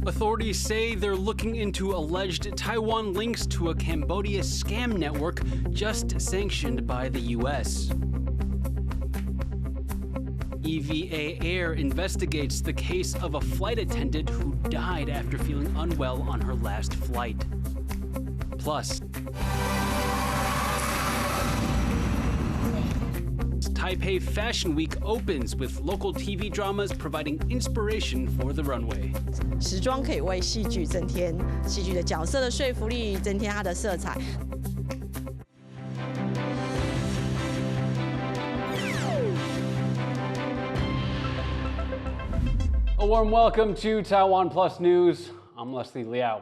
Authorities say they're looking into alleged Taiwan links to a Cambodia scam network just sanctioned by the U.S. EVA Air investigates the case of a flight attendant who died after feeling unwell on her last flight. Plus, Taipei Fashion Week opens with local TV dramas providing inspiration for the runway. 时装可以为戏剧增添戏剧的角色的说服力，增添它的色彩。A warm welcome to Taiwan Plus News. I'm Leslie Liao.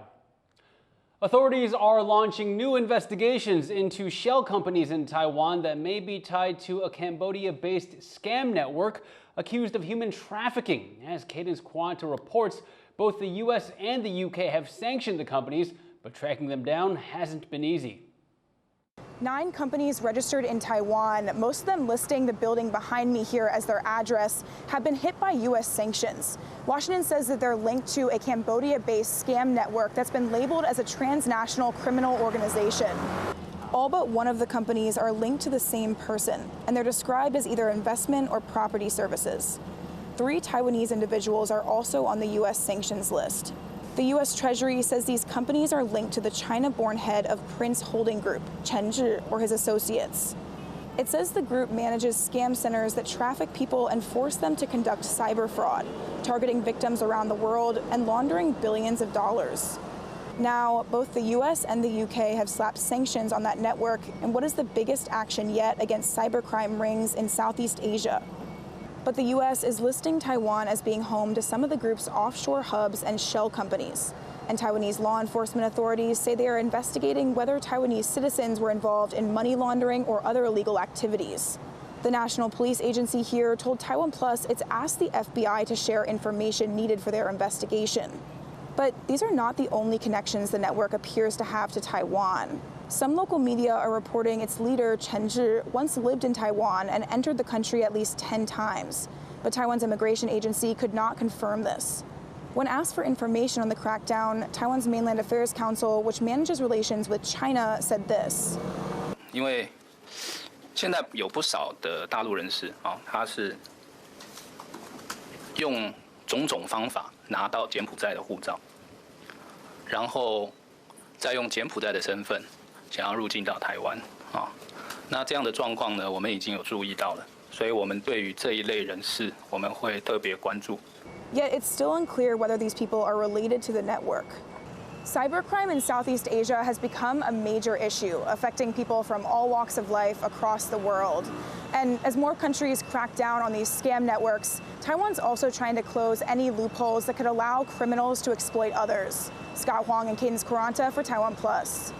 Authorities are launching new investigations into shell companies in Taiwan that may be tied to a Cambodia-based scam network accused of human trafficking. As Cadence Quanta reports, both the US and the UK have sanctioned the companies, but tracking them down hasn't been easy. 9 companies registered in Taiwan, most of them listing the building behind me here as their address, have been hit by U.S. sanctions. Washington says that they're linked to a Cambodia-based scam network that's been labeled as a transnational criminal organization. All but one of the companies are linked to the same person, and they're described as either investment or property services. 3 Taiwanese individuals are also on the U.S. sanctions list. The U.S. Treasury says these companies are linked to the China-born head of Prince Holding Group, Chen Zhi, or his associates. It says the group manages scam centers that traffic people and force them to conduct cyber fraud, targeting victims around the world and laundering billions of dollars. Now, both the U.S. and the U.K. have slapped sanctions on that network in what is the biggest action yet against cybercrime rings in Southeast Asia. But the U.S. is listing Taiwan as being home to some of the group's offshore hubs and shell companies. And Taiwanese law enforcement authorities say they are investigating whether Taiwanese citizens were involved in money laundering or other illegal activities. The National Police Agency here told TaiwanPlus it's asked the FBI to share information needed for their investigation. But these are not the only connections the network appears to have to Taiwan. Some local media are reporting its leader, Chen Zhi, once lived in Taiwan and entered the country at least 10 times. But Taiwan's immigration agency could not confirm this. When asked for information on the crackdown, Taiwan's Mainland Affairs Council, which manages relations with China, said this. 因为现在有不少的大陆人士啊，他是用种种方法拿到柬埔寨的护照，然后再用柬埔寨的身份想要入境到台湾啊。那这样的状况呢，我们已经有注意到了，所以我们对于这一类人士，我们会特别关注。 Yet it's still unclear whether these people are related to the network. Cybercrime in Southeast Asia has become a major issue, affecting people from all walks of life across the world. And as more countries crack down on these scam networks, Taiwan's also trying to close any loopholes that could allow criminals to exploit others. Scott Huang and Cadence Quaranta for TaiwanPlus.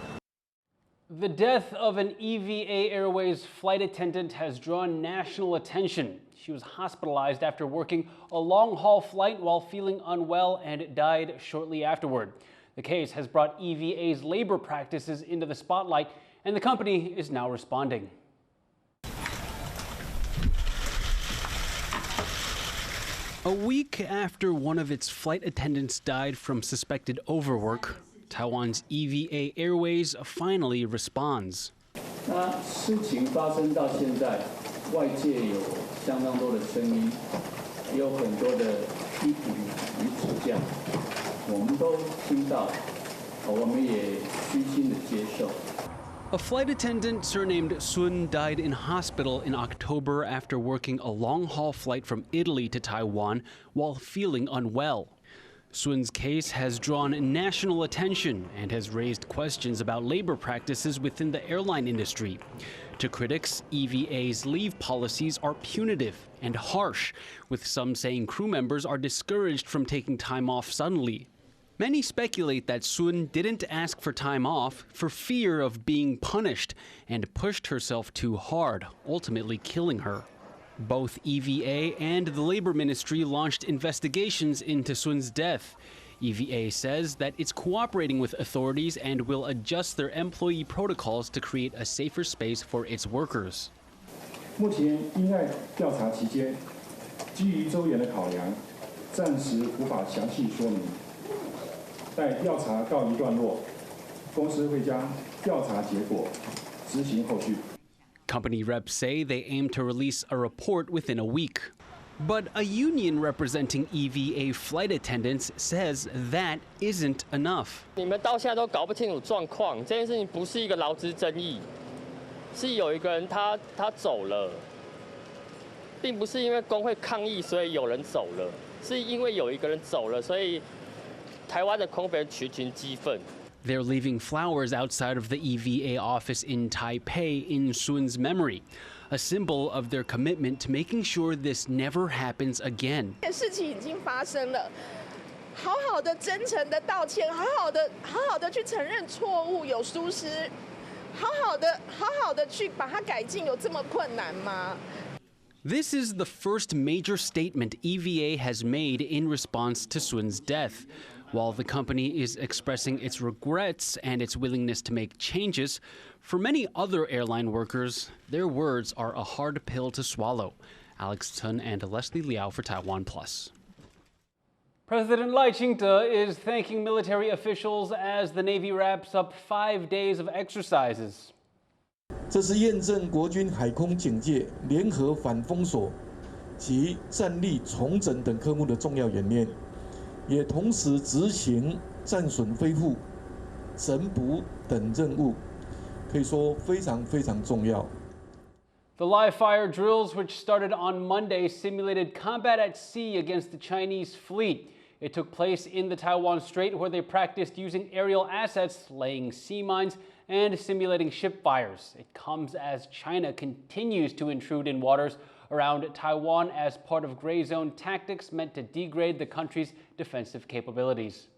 The death of an EVA Airways flight attendant has drawn national attention. She was hospitalized after working a long-haul flight while feeling unwell and died shortly afterward. The case has brought EVA's labor practices into the spotlight, and the company is now responding. A week after one of its flight attendants died from suspected overwork, Taiwan's EVA Airways finally responds. 那事情发生到现在，外界有相当多的声音，也有很多的批评与指教，我们都听到，我们也虚心的接受。 A flight attendant surnamed Sun died in hospital in October after working a long-haul flight from Italy to Taiwan while feeling unwell. Sun's case has drawn national attention and has raised questions about labor practices within the airline industry. To critics, EVA's leave policies are punitive and harsh, with some saying crew members are discouraged from taking time off suddenly. Many speculate that Sun didn't ask for time off for fear of being punished and pushed herself too hard, ultimately killing her. Both EVA and the Labor Ministry launched investigations into Sun's death. EVA says that it's cooperating with authorities and will adjust their employee protocols to create a safer space for its workers. 目前因案调查期间，基于周延的考量，暂时无法详细说明。待调查告一段落，公司会将调查结果执行后续。 Company reps say they aim to release a report within a week. But a union representing EVA flight attendants says that isn't enough. 你们到现在都搞不清楚状况，这件事情不是一个劳资争议，是有一个人他走了，并不是因为工会抗议所以有人走了，是因为有一个人走了，所以台湾的空服员群情激愤。 They're leaving flowers outside of the EVA office in Taipei in Sun's memory, a symbol of their commitment to making sure this never happens again. 事情已经发生了，好好的、真诚的道歉，好好的去承认错误有疏失，好好的去把它改进，有这么困难吗？ This is the first major statement EVA has made in response to Sun's death. While the company is expressing its regrets and its willingness to make changes, for many other airline workers, their words are a hard pill to swallow. Alex Tun and Leslie Liao for TaiwanPlus. President Lai Ching-te is thanking military officials as the Navy wraps up 5 days of exercises. 这是验证国军海空警戒、联合反封锁及战力重整等科目的重要演练。 也同时执行战损恢复、整补等任务，可以说非常重要。The live fire drills, which started on Monday, simulated combat at sea against the Chinese fleet. It took place in the Taiwan Strait, where they practiced using aerial assets, laying sea mines, and simulating ship fires. It comes as China continues to intrude in waters around Taiwan as part of gray zone tactics meant to degrade the country's defensive capabilities.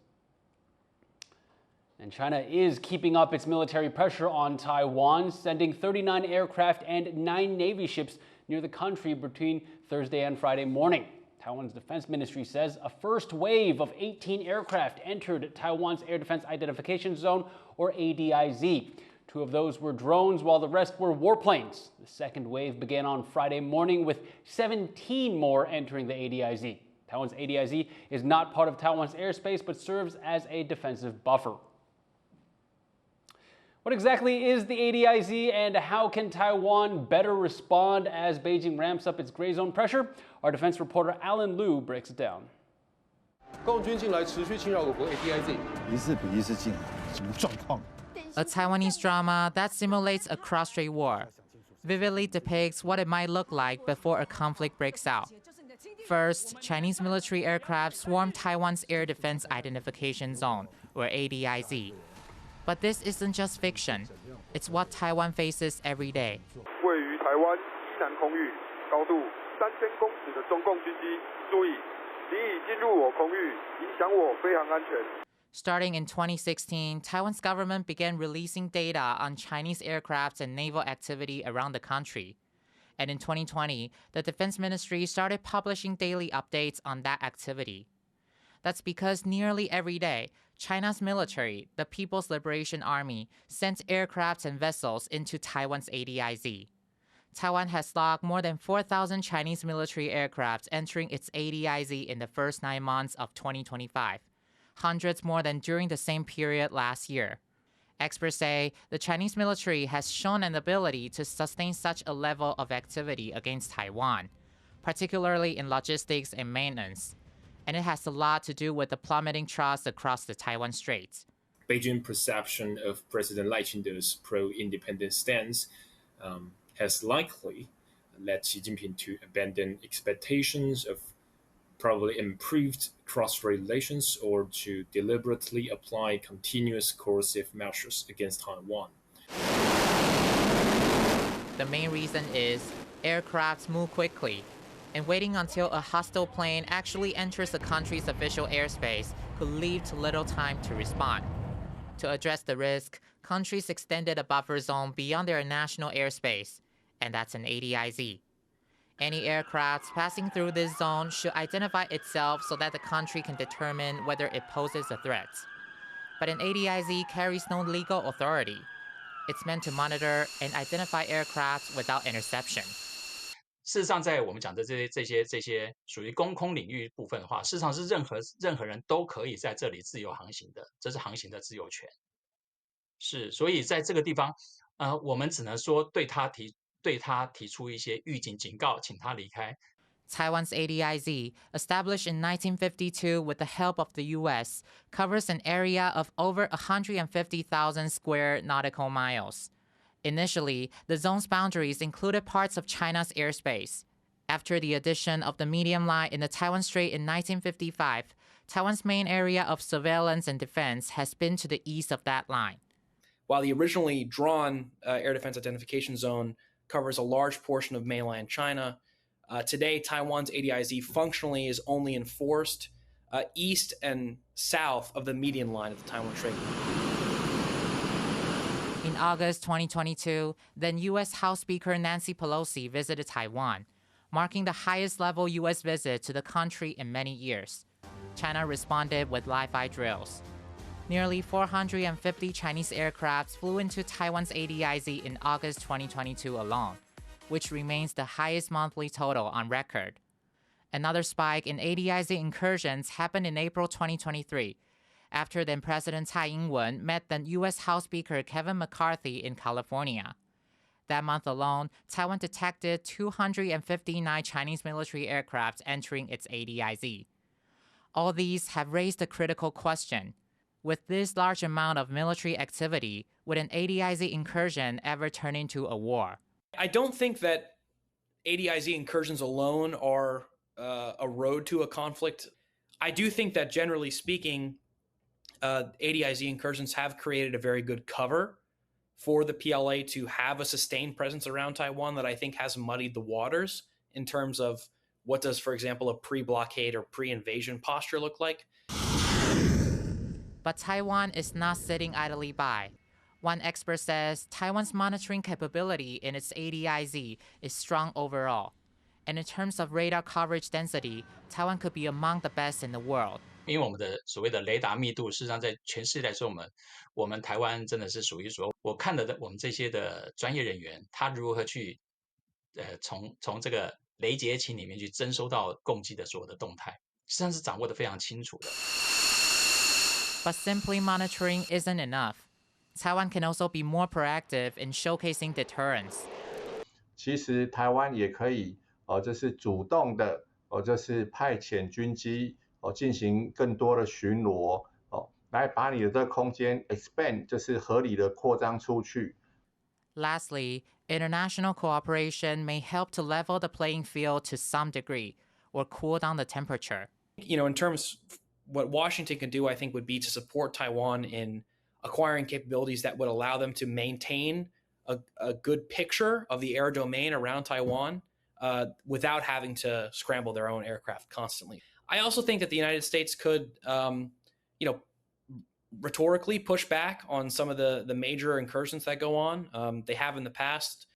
And China is keeping up its military pressure on Taiwan, sending 39 aircraft and 9 Navy ships near the country between Thursday and Friday morning. Taiwan's defense ministry says a first wave of 18 aircraft entered Taiwan's Air Defense Identification Zone, or ADIZ. 2 of those were drones, while the rest were warplanes. The second wave began on Friday morning, with 17 more entering the ADIZ. Taiwan's ADIZ is not part of Taiwan's airspace, but serves as a defensive buffer. What exactly is the ADIZ, and how can Taiwan better respond as Beijing ramps up its gray zone pressure? Our defense reporter Alan Liu breaks it down. 共军近来持续侵扰我国 ADIZ， 疑似比利时境，什么状况？ A Taiwanese drama that simulates a cross-strait war, vividly depicts what it might look like before a conflict breaks out. First, Chinese military aircraft swarm Taiwan's Air Defense Identification Zone, or ADIZ. But this isn't just fiction. It's what Taiwan faces every day. 位于台湾西南空域，高度3000公尺的中共军机，注意，敌已进入我空域，影响我飞航安全。 Starting in 2016, Taiwan's government began releasing data on Chinese aircraft and naval activity around the country. And in 2020, the Defense Ministry started publishing daily updates on that activity. That's because nearly every day, China's military, the People's Liberation Army, sends aircraft and vessels into Taiwan's ADIZ. Taiwan has logged more than 4,000 Chinese military aircraft entering its ADIZ in the first 9 months of 2025. Hundreds more than during the same period last year. Experts say the Chinese military has shown an ability to sustain such a level of activity against Taiwan, particularly in logistics and maintenance. And it has a lot to do with the plummeting trust across the Taiwan Strait. Beijing's perception of President Lai Ching-te's pro-independence stance has likely led Xi Jinping to abandon expectations of probably improved cross-strait relations or to deliberately apply continuous coercive measures against Taiwan. The main reason is aircraft move quickly, and waiting until a hostile plane actually enters the country's official airspace could leave to little time to respond. To address the risk, countries extended a buffer zone beyond their national airspace, and that's an ADIZ. Any aircraft passing through this zone should identify itself so that the country can determine whether it poses a threat. But an ADIZ carries no legal authority. It's meant to monitor and identify aircraft without interception. 事实上，在我们讲的这些属于公空领域部分的话，事实上是任何人都可以在这里自由航行的，这是航行的自由权。是，所以在这个地方，我们只能说对他提出一些预警警告，请他离开。Taiwan's ADIZ, established in 1952 with the help of the U.S., covers an area of over 150,000 square nautical miles. Initially, the zone's boundaries included parts of China's airspace. After the addition of the medium line in the Taiwan Strait in 1955, Taiwan's main area of surveillance and defense has been to the east of that line. While the originally drawn air defense identification zone covers a large portion of mainland China, today Taiwan's ADIZ functionally is only enforced east and south of the median line of the Taiwan Strait. In August 2022, then U.S. House Speaker Nancy Pelosi visited Taiwan, marking the highest level U.S. visit to the country in many years. China responded with live-fire drills. Nearly 450 Chinese aircraft flew into Taiwan's ADIZ in August 2022 alone, which remains the highest monthly total on record. Another spike in ADIZ incursions happened in April 2023, after then President Tsai Ing-wen met then U.S. House Speaker Kevin McCarthy in California. That month alone, Taiwan detected 259 Chinese military aircraft entering its ADIZ. All these have raised a critical question. With this large amount of military activity, would an ADIZ incursion ever turn into a war? I don't think that ADIZ incursions alone are a road to a conflict. I do think that generally speaking, ADIZ incursions have created a very good cover for the PLA to have a sustained presence around Taiwan that I think has muddied the waters in terms of what does, for example, a pre-blockade or pre-invasion posture look like. But Taiwan is not sitting idly by. One expert says Taiwan's monitoring capability in its ADIZ is strong overall. And in terms of radar coverage density, Taiwan could be among the best in the world. 因为我们的所谓的雷达密度，事实上在全世界来说，我们台湾真的是属于说，我看的我们这些的专业人员，他如何去从这个雷结琴里面去征收到共机的所有的动态，实际上是掌握得非常清楚的。But simply monitoring isn't enough. Taiwan can also be more proactive in showcasing deterrence. 其实台湾也可以就是主动的就是派遣军机进行更多的巡逻来把你的这个空间 expand 就是合理的扩张出去。Lastly, international cooperation may help to level the playing field to some degree or cool down the temperature. You know, in terms what Washington can do, I think, would be to support Taiwan in acquiring capabilities that would allow them to maintain a good picture of the air domain around Taiwan without having to scramble their own aircraft constantly. I also think that the United States could, rhetorically push back on some of the major incursions that go on. They have in the past.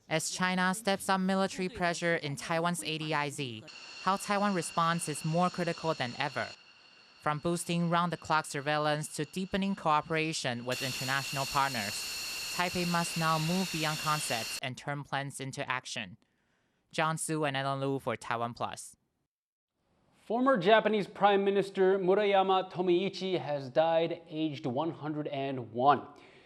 As China steps up military pressure in Taiwan's ADIZ, how Taiwan responds is more critical than ever. From boosting round-the-clock surveillance to deepening cooperation with international partners, Taipei must now move beyond concepts and turn plans into action. John Su and Ellen Liu for TaiwanPlus. Former Japanese Prime Minister Murayama Tomiichi has died aged 101.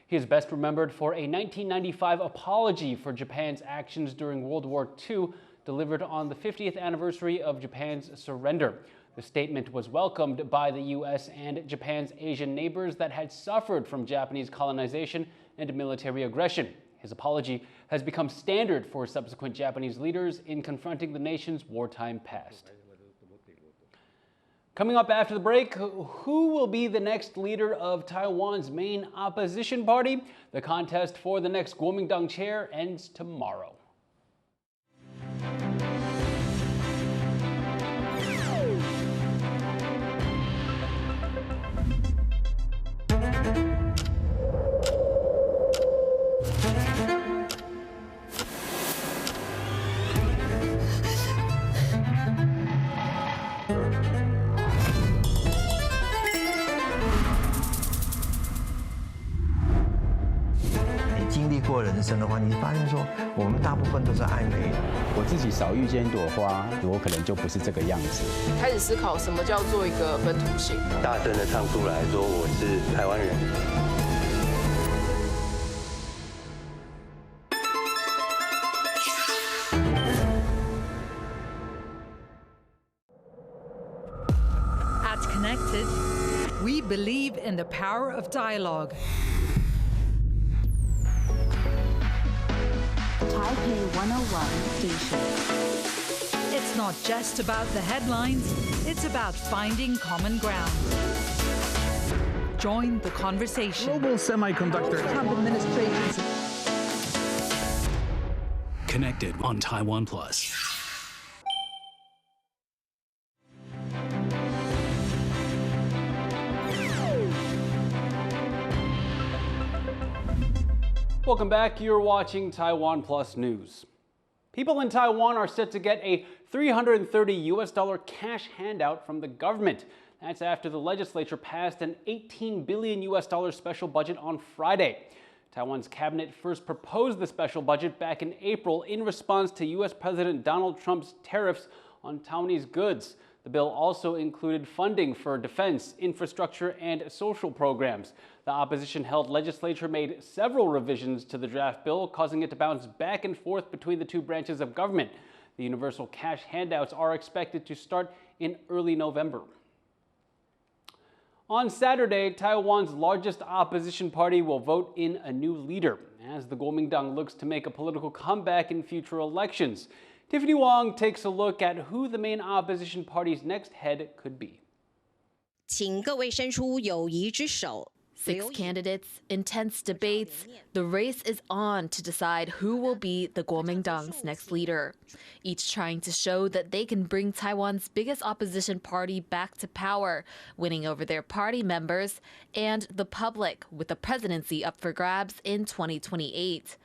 He is best remembered for a 1995 apology for Japan's actions during World War II, delivered on the 50th anniversary of Japan's surrender. The statement was welcomed by the U.S. and Japan's Asian neighbors that had suffered from Japanese colonization and military aggression. His apology has become standard for subsequent Japanese leaders in confronting the nation's wartime past. Coming up after the break, who will be the next leader of Taiwan's main opposition party? The contest for the next Kuomintang chair ends tomorrow. 本身的话，你发现说我们大部分都是暧昧。我自己少遇见一朵花，我可能就不是这个样子。开始思考什么叫做一个本土性，大声的唱出来说我是台湾人。At Connected, we believe in the power of dialogue. Taipei 101 station. It's not just about the headlines, it's about finding common ground. Join the conversation. Global semiconductor. Trump administration's Connected on TaiwanPlus. Welcome back. You're watching Taiwan Plus News. People in Taiwan are set to get a $330 cash handout from the government. That's after the legislature passed an $18 billion special budget on Friday. Taiwan's cabinet first proposed the special budget back in April in response to U.S. President Donald Trump's tariffs on Taiwanese goods. The bill also included funding for defense, infrastructure, and social programs. The opposition-held legislature made several revisions to the draft bill, causing it to bounce back and forth between the two branches of government. The universal cash handouts are expected to start in early November. On Saturday, Taiwan's largest opposition party will vote in a new leader, as the Kuomintang looks to make a political comeback in future elections. Tiffany Wong takes a look at who the main opposition party's next head could be. 请各位伸出友谊之手. 6 candidates, intense debates. The race is on to decide who will be the Kuomintang's next leader. Each trying to show that they can bring Taiwan's biggest opposition party back to power, winning over their party members and the public, with the presidency up for grabs in 2028.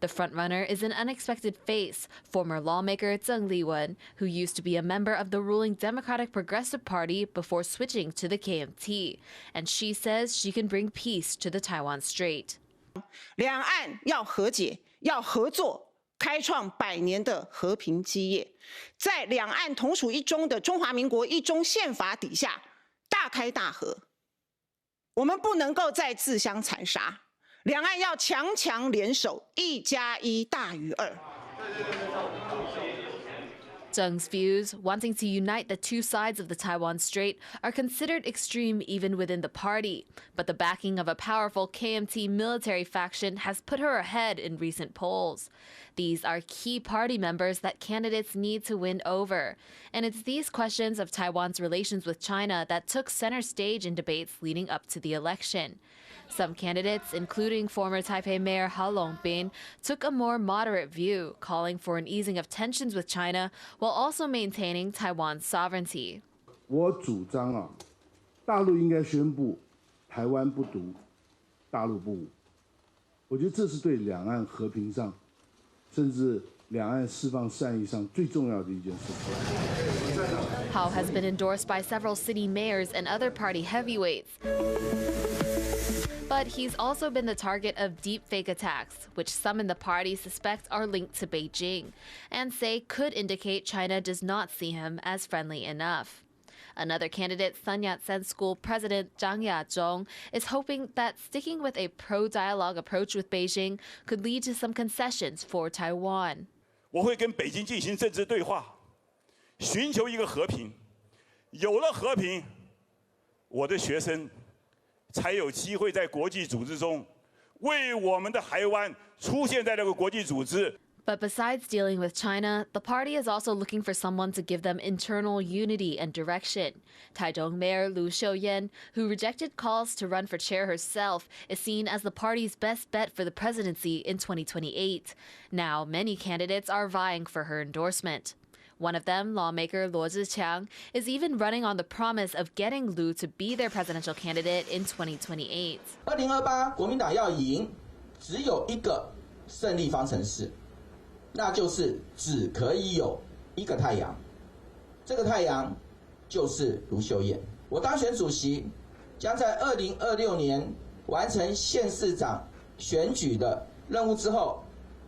The frontrunner is an unexpected face, former lawmaker Zheng Liwen, who used to be a member of the ruling Democratic Progressive Party before switching to the KMT. And she says she can bring peace to the Taiwan Strait. 两岸要和解，要合作，开创100年的和平基业，在两岸同属一中的中华民国一中宪法底下大开大合。我们不能够再自相残杀。 两岸要强强联手，1+1大于2。Zheng's views, wanting to unite the two sides of the Taiwan Strait, are considered extreme even within the party. But the backing of a powerful KMT military faction has put her ahead in recent polls. These are key party members that candidates need to win over. And it's these questions of Taiwan's relations with China that took center stage in debates leading up to the election. Some candidates, including former Taipei Mayor Hao Longbin, took a more moderate view, calling for an easing of tensions with China while also maintaining Taiwan's sovereignty. 我主张大陆应该宣布台湾不独，大陆不武。我觉得这是对两岸和平上，甚至两岸释放善意上最重要的一件事情。Hao has been endorsed by several city mayors and other party heavyweights. But he's also been the target of deepfake attacks, which some in the party suspect are linked to Beijing, and say could indicate China does not see him as friendly enough. Another candidate, Sun Yat-sen School President Zhang Ya-zhong, is hoping that sticking with a pro-dialogue approach with Beijing could lead to some concessions for Taiwan. 我会跟北京进行政治对话，寻求一个和平。有了和平，我的学生 才有机会在国际组织中为我们的台湾出现在这个国际组织。 But besides dealing with China, the party is also looking for someone to give them internal unity and direction. Taichung Mayor Lu Xiuyan, who rejected calls to run for chair herself, is seen as the party's best bet for the presidency in 2028. Now, many candidates are vying for her endorsement. One of them, lawmaker Luo Zhiqiang, is even running on the promise of getting Lu to be their presidential candidate in 2028. 2028国民党要赢，只有一个胜利方程式，那就是只可以有一个太阳。这个太阳就是卢秀燕。我当选主席，将在2026年完成县市长选举的任务之后，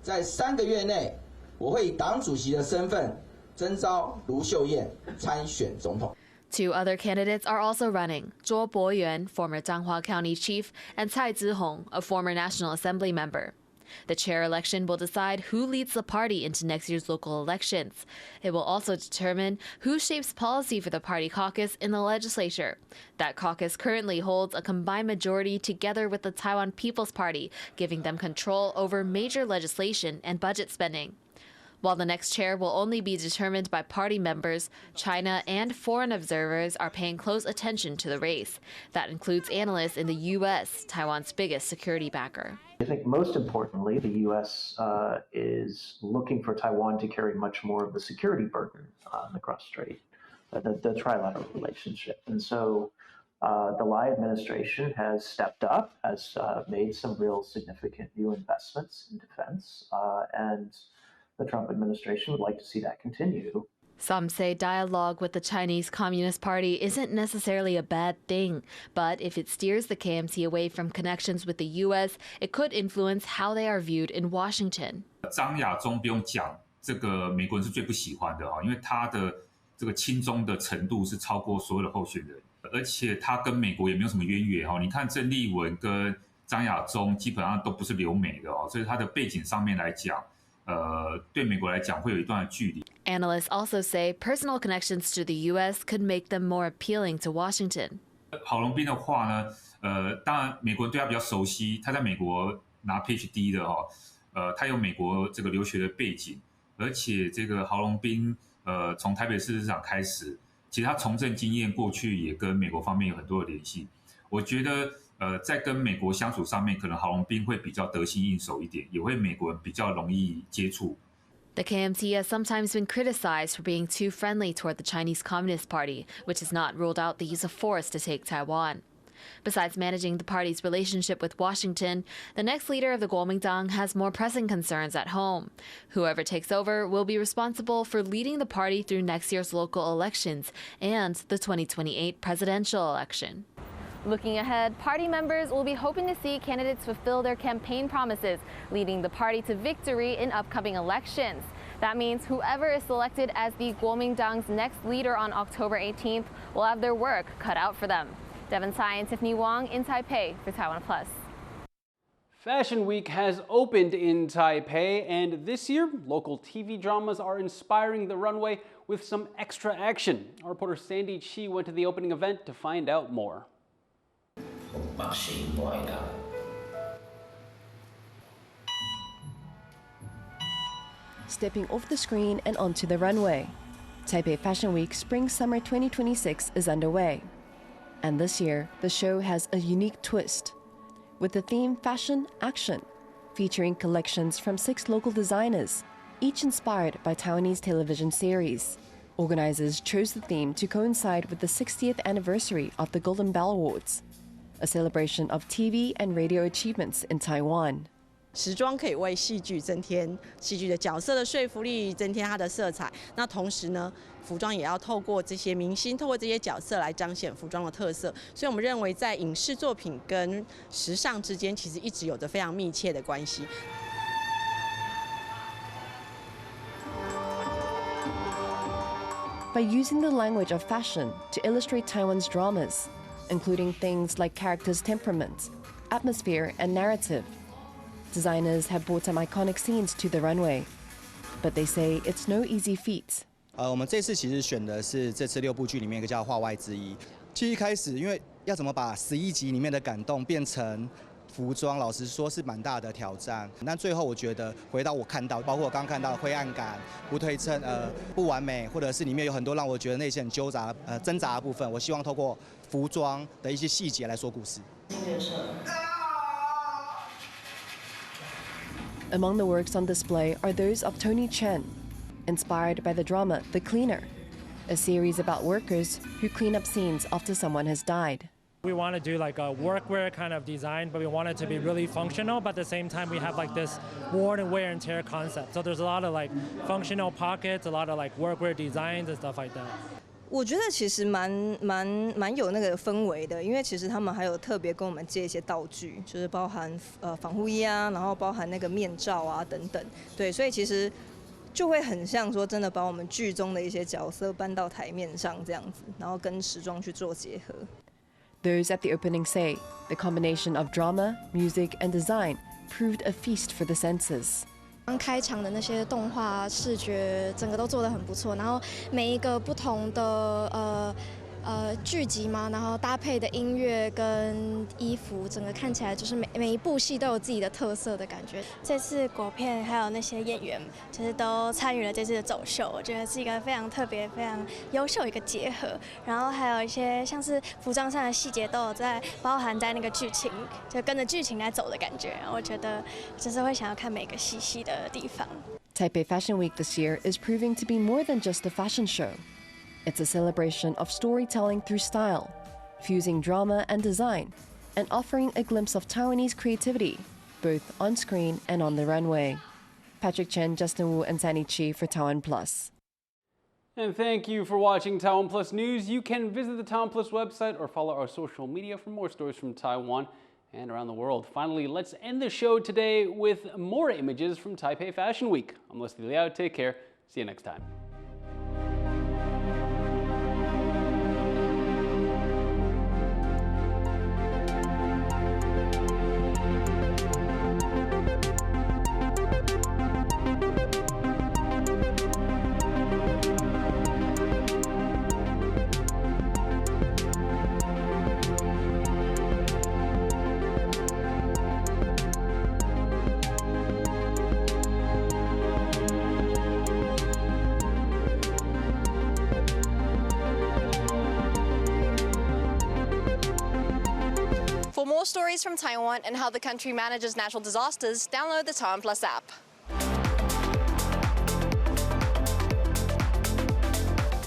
在3个月内，我会以党主席的身份征召卢秀燕参选总统。 Two other candidates are also running: Zhuo Boyuan, former Changhua County chief, and Cai Zihong, a former National Assembly member. The chair election will decide who leads the party into next year's local elections. It will also determine who shapes policy for the party caucus in the legislature. That caucus currently holds a combined majority together with the Taiwan People's Party, giving them control over major legislation and budget spending. While the next chair will only be determined by party members, China and foreign observers are paying close attention to the race. That includes analysts in the U.S., Taiwan's biggest security backer. I think most importantly, the U.S. Is looking for Taiwan to carry much more of the security burden on the cross-strait, the trilateral relationship. And so the Lai administration has stepped up, has made some real significant new investments in defense, and the Trump administration would like to see that continue. Some say dialogue with the Chinese Communist Party isn't necessarily a bad thing, but if it steers the KMT away from connections with the U.S., it could influence how they are viewed in Washington. 张亚中不用讲，这个美国人是最不喜欢的因为他的这个亲中的程度是超过所有的候选人，而且他跟美国也没有什么渊源你看郑丽文跟张亚中基本上都不是留美的所以他的背景上面来讲。对美国来讲会有一段的距离。Analysts also say personal connections to the U.S. could make them more appealing to Washington. 郝龙斌的话呢，当然美国人对他比较熟悉，他在美国拿 PhD 的他有美国这个留学的背景，而且这个郝龙斌从台北市长开始，其实他从政经验过去也跟美国方面有很多的联系。我觉得。在跟美国相处上面，可能郝龙斌会比较得心应手一点，也会美国人比较容易接触。The KMT has sometimes been criticized for being too friendly toward the Chinese Communist Party, which has not ruled out the use of force to take Taiwan. Besides managing the party's relationship with Washington, the next leader of the Kuomintang has more pressing concerns at home. Whoever takes over will be responsible for leading the party through next year's local elections and the 2028 presidential election. Looking ahead, party members will be hoping to see candidates fulfill their campaign promises, leading the party to victory in upcoming elections. That means whoever is selected as the Kuomintang's next leader on October 18th will have their work cut out for them. Devin Tsai and Tiffany Wong in Taipei for TaiwanPlus. Fashion Week has opened in Taipei, and this year, local TV dramas are inspiring the runway with some extra action. Our reporter Sandy Chi went to the opening event to find out more. Stepping off the screen and onto the runway, Taipei Fashion Week Spring-Summer 2026 is underway. And this year, the show has a unique twist, with the theme Fashion Action, featuring collections from 6 local designers, each inspired by Taiwanese television series. Organizers chose the theme to coincide with the 60th anniversary of the Golden Bell Awards, a celebration of TV and radio achievements in Taiwan. 时装可以为戏剧增添戏剧的角色的说服力，增添它的色彩。那同时呢，服装也要透过这些明星，透过这些角色来彰显服装的特色。所以我们认为，在影视作品跟时尚之间，其实一直有着非常密切的关系。By using the language of fashion to illustrate Taiwan's dramas, including things like characters' temperament, atmosphere, and narrative, designers have brought some iconic scenes to the runway, but they say it's no easy feat. 我们这次其实选的是这次6部剧里面一个叫画外之一。其实一开始，因为要怎么把11集里面的感动变成服装，老实说是蛮大的挑战。但最后我觉得回到我看到，包括我刚刚看到的灰暗感、不对称、不完美，或者是里面有很多让我觉得内心很挣扎的部分，我希望透过服装的一些细节来说故事。 Among the works on display are those of Tony Chen, inspired by the drama The Cleaner, a series about workers who clean up scenes after someone has died. We want to do like a workwear kind of design, but we want it to be really functional, but at the same time we have like this worn and wear and tear concept. So there's a lot of like functional pockets, a lot of like workwear designs and stuff like that. 我觉得其实蛮有那个氛围的，因为其实他们还有特别跟我们借一些道具，就是包含防护衣啊，然后包含那个面罩啊等等，对，所以其实就会很像说真的把我们剧中的一些角色搬到台面上这样子，然后跟时装去做结合。Those at the opening say the combination of drama, music, and design proved a feast for the senses. 刚开场的那些动画视觉，整个都做得很不错，然后每一个不同的剧集嘛，然后搭配的音乐跟衣服，整个看起来就是每一部戏都有自己的特色的感觉。这次国片还有那些演员，就是都参与了这次的走秀，我觉得是一个非常特别、非常优秀的一个结合。然后还有一些像是服装上的细节都有包含在那个剧情，就跟着剧情来走的感觉。然后我觉得就是会想要看每个细细的地方。Taipei Fashion Week this year is proving to be more than just a fashion show. It's a celebration of storytelling through style, fusing drama and design, and offering a glimpse of Taiwanese creativity, both on screen and on the runway. Patrick Chen, Justin Wu, and Tomiichi for TaiwanPlus. And thank you for watching TaiwanPlus News. You can visit the TaiwanPlus website or follow our social media for more stories from Taiwan and around the world. Finally, let's end the show today with more images from Taipei Fashion Week. I'm Leslie Liao. Take care. See you next time. For more stories from Taiwan and how the country manages natural disasters, download the TaiwanPlus app.